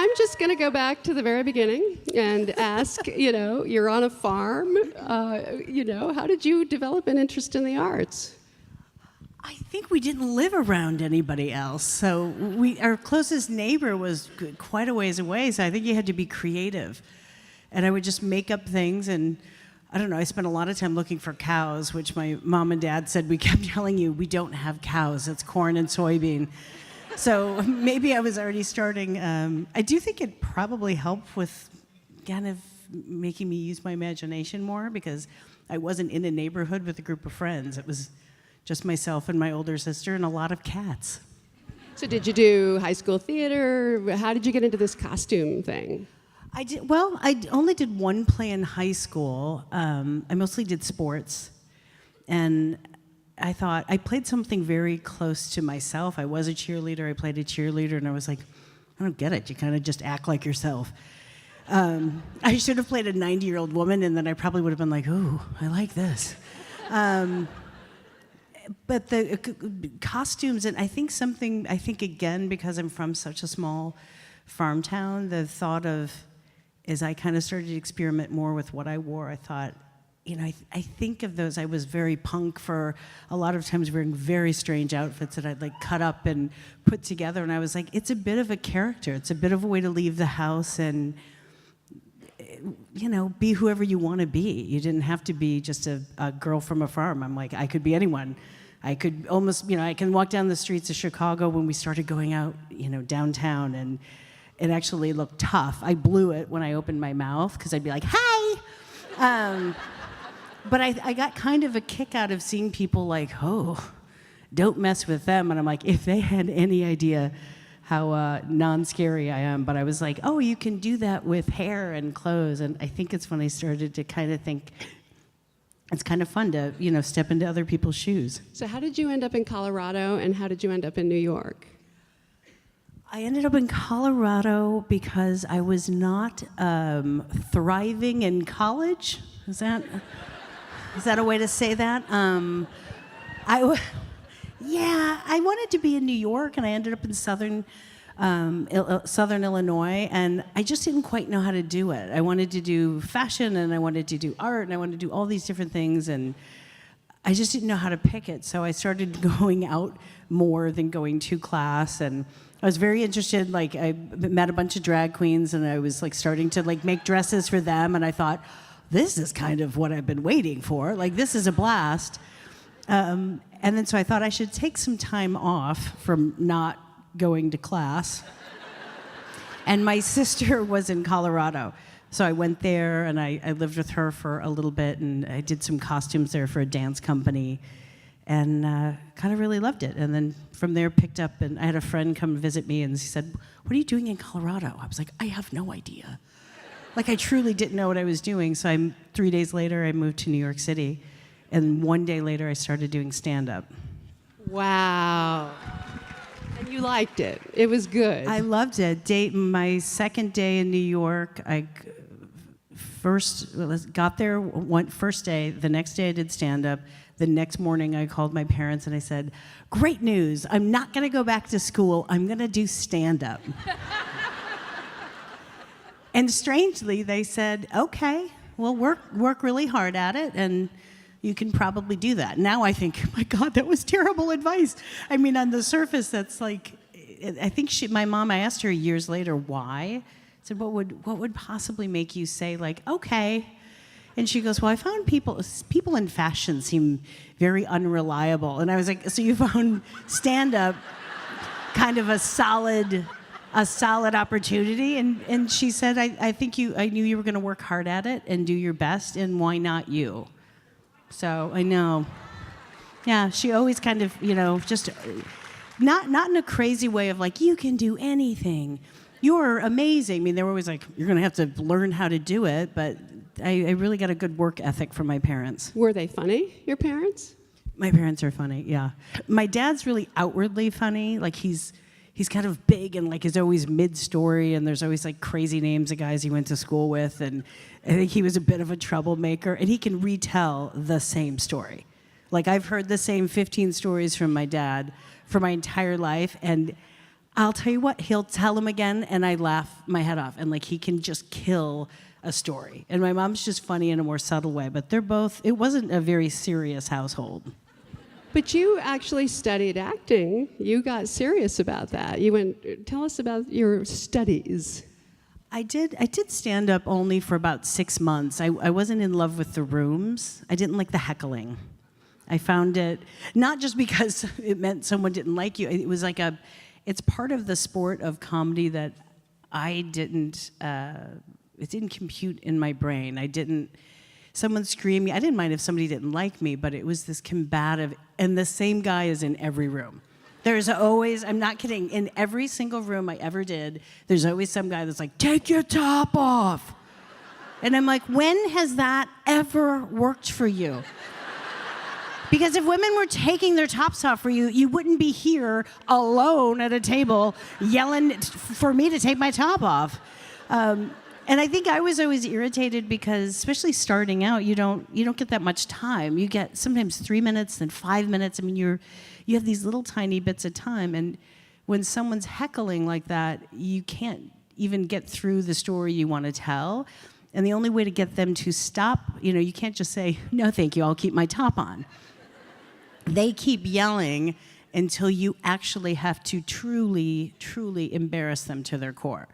I'm just going to go back to the very beginning and ask, you're on a farm. How did you develop an interest in the arts? I think we didn't live around anybody else. So our closest neighbor was quite a ways away, so I think you had to be creative. And I would just make up things, and I don't know, I spent a lot of time looking for cows, which my mom and dad said, we kept telling you, we don't have cows, it's corn and soybean. So maybe I was already starting. I do think it probably helped with kind of making me use my imagination more, because I wasn't in a neighborhood with a group of friends. It was just myself and my older sister and a lot of cats. So did you do high school theater? How did you get into this costume thing? I did. Well, I only did one play in high school. I mostly did sports. And I thought, I played something very close to myself. I was a cheerleader. I played a cheerleader, and I was like, I don't get it. You kind of just act like yourself. I should have played a 90-year-old woman, and then I probably would have been like, ooh, I like this. But the costumes, and I think again, because I'm from such a small farm town, the thought of, as I kind of started to experiment more with what I wore, I thought, I think of those, I was very punk for a lot of times, wearing very strange outfits that I'd like cut up and put together, and I was like, it's a bit of a character, it's a bit of a way to leave the house and be whoever you want to be. You didn't have to be just a girl from a farm. I'm like, I could be anyone. I could almost, I can walk down the streets of Chicago when we started going out, downtown, and it actually looked tough. I blew it when I opened my mouth, because I'd be like, hi! But I got kind of a kick out of seeing people like, oh, don't mess with them. And I'm like, if they had any idea how non-scary I am. But I was like, oh, you can do that with hair and clothes. And I think it's when I started to kind of think, it's kind of fun to, step into other people's shoes. So how did you end up in Colorado, and how did you end up in New York? I ended up in Colorado because I was not thriving in college. Is that a way to say that? I wanted to be in New York, and I ended up in Southern Illinois, and I just didn't quite know how to do it. I wanted to do fashion, and I wanted to do art, and I wanted to do all these different things, and I just didn't know how to pick it. So I started going out more than going to class, and I was very interested. Like, I met a bunch of drag queens, and I was like starting to like make dresses for them, and I thought, this is kind of what I've been waiting for. Like, this is a blast. And then so I thought I should take some time off from not going to class. And my sister was in Colorado. So I went there, and I lived with her for a little bit, and I did some costumes there for a dance company, and kind of really loved it. And then from there picked up, and I had a friend come visit me, and she said, what are you doing in Colorado? I was like, I have no idea. Like, I truly didn't know what I was doing. So 3 days later, I moved to New York City. And 1 day later, I started doing stand-up. Wow. And you liked it. It was good. I loved it. My second day in New York, I got there first day. The next day, I did stand-up. The next morning, I called my parents, and I said, great news. I'm not going to go back to school. I'm going to do stand-up. And strangely, they said, okay, well, work really hard at it, and you can probably do that. Now I think, my God, that was terrible advice. I mean, on the surface, that's like, I think my mom, I asked her years later why. I said, what would possibly make you say, like, okay? And she goes, well, I found people in fashion seem very unreliable. And I was like, so you found stand-up kind of a solid opportunity? And she said, I knew you were going to work hard at it and do your best, and why not you? So I know. Yeah, she always kind of, just not in a crazy way of like, you can do anything. You're amazing. I mean, they were always like, you're going to have to learn how to do it, but I really got a good work ethic from my parents. Were they funny, your parents? My parents are funny, yeah. My dad's really outwardly funny. Like, he's kind of big and like is always mid-story, and there's always like crazy names of guys he went to school with, and I think he was a bit of a troublemaker, and he can retell the same story. Like, I've heard the same 15 stories from my dad for my entire life, and I'll tell you what, he'll tell him again, and I laugh my head off. And like, he can just kill a story. And my mom's just funny in a more subtle way, but they're both, it wasn't a very serious household. But you actually studied acting. You got serious about that. You went, tell us about your studies. I did stand up only for about 6 months. I wasn't in love with the rooms. I didn't like the heckling. I found it, not just because it meant someone didn't like you, it was like it's part of the sport of comedy that it didn't compute in my brain. Someone screaming, I didn't mind if somebody didn't like me, but it was this combative, and the same guy is in every room. There's always, I'm not kidding, in every single room I ever did, there's always some guy that's like, take your top off. And I'm like, when has that ever worked for you? Because if women were taking their tops off for you, you wouldn't be here alone at a table yelling for me to take my top off. And I think I was always irritated because, especially starting out, you don't get that much time. You get sometimes 3 minutes, then 5 minutes. I mean, you have these little tiny bits of time, and when someone's heckling like that, you can't even get through the story you want to tell. And the only way to get them to stop, you can't just say, no, thank you, I'll keep my top on. They keep yelling until you actually have to truly, truly embarrass them to their core.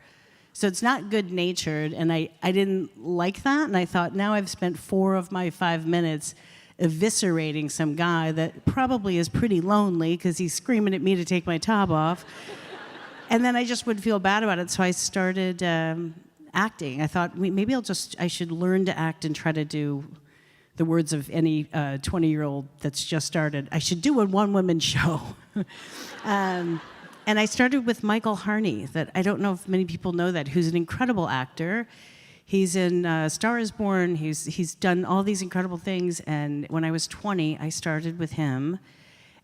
So it's not good-natured, and I didn't like that, and I thought, now I've spent 4 of my 5 minutes eviscerating some guy that probably is pretty lonely because he's screaming at me to take my top off. And then I just would feel bad about it, so I started acting. I thought, maybe I should learn to act and try to do the words of any 20-year-old that's just started. I should do a one-woman show. And I started with Michael Harney, that I don't know if many people know that, who's an incredible actor. He's in Star is Born. He's done all these incredible things. And when I was 20, I started with him.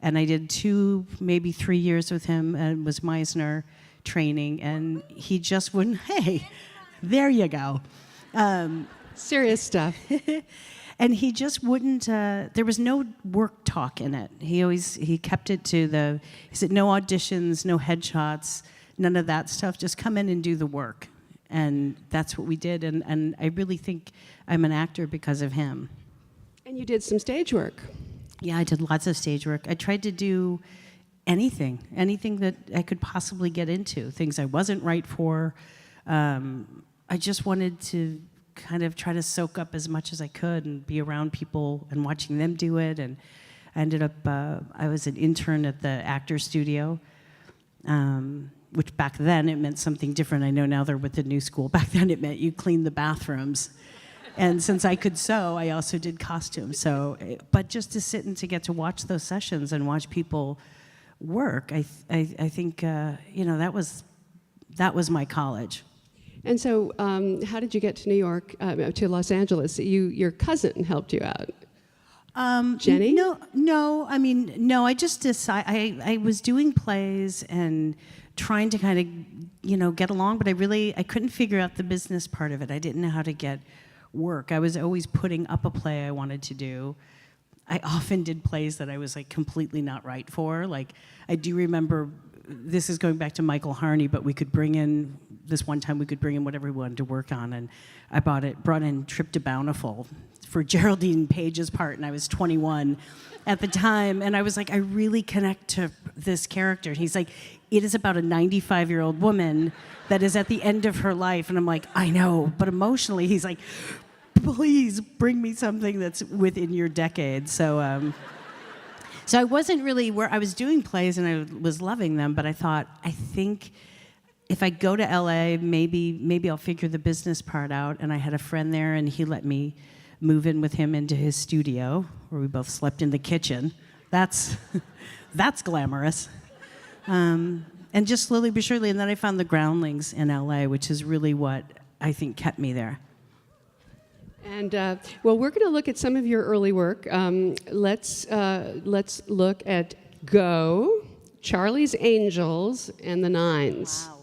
And I did 2, maybe 3 years with him, and was Meisner training. And he just wouldn't, hey, there you go. Serious stuff. And he just wouldn't, there was no work talk in it. He kept it to he said, no auditions, no headshots, none of that stuff. Just come in and do the work. And that's what we did. And I really think I'm an actor because of him. And you did some stage work. Yeah, I did lots of stage work. I tried to do anything that I could possibly get into, things I wasn't right for. I just wanted to kind of try to soak up as much as I could and be around people and watching them do it. And I ended up, I was an intern at the Actors Studio, which back then it meant something different. I know now they're with the new school. Back then it meant you cleaned the bathrooms. And since I could sew, I also did costumes. So, but just to sit and to get to watch those sessions and watch people work, I think, that was my college. And so, how did you get to New York, to Los Angeles? Your cousin helped you out. Jenny? No. I mean, no. I just decided. I was doing plays and trying to kind of, get along, but I couldn't figure out the business part of it. I didn't know how to get work. I was always putting up a play I wanted to do. I often did plays that I was like completely not right for. Like, I do remember. This is going back to Michael Harney, but we could bring in whatever we wanted to work on, and I brought in Trip to Bountiful for Geraldine Page's part, and I was 21 at the time, and I was like, I really connect to this character. And he's like, it is about a 95-year-old woman that is at the end of her life, and I'm like, I know, but emotionally, he's like, please bring me something that's within your decade. So I wasn't really where I was doing plays, and I was loving them, but I thought, I think if I go to LA, maybe I'll figure the business part out. And I had a friend there, and he let me move in with him into his studio, where we both slept in the kitchen. That's glamorous. And just slowly but surely, and then I found the Groundlings in LA, which is really what I think kept me there. And well, we're going to look at some of your early work. Let's look at Go, Charlie's Angels, and the Nines. Wow.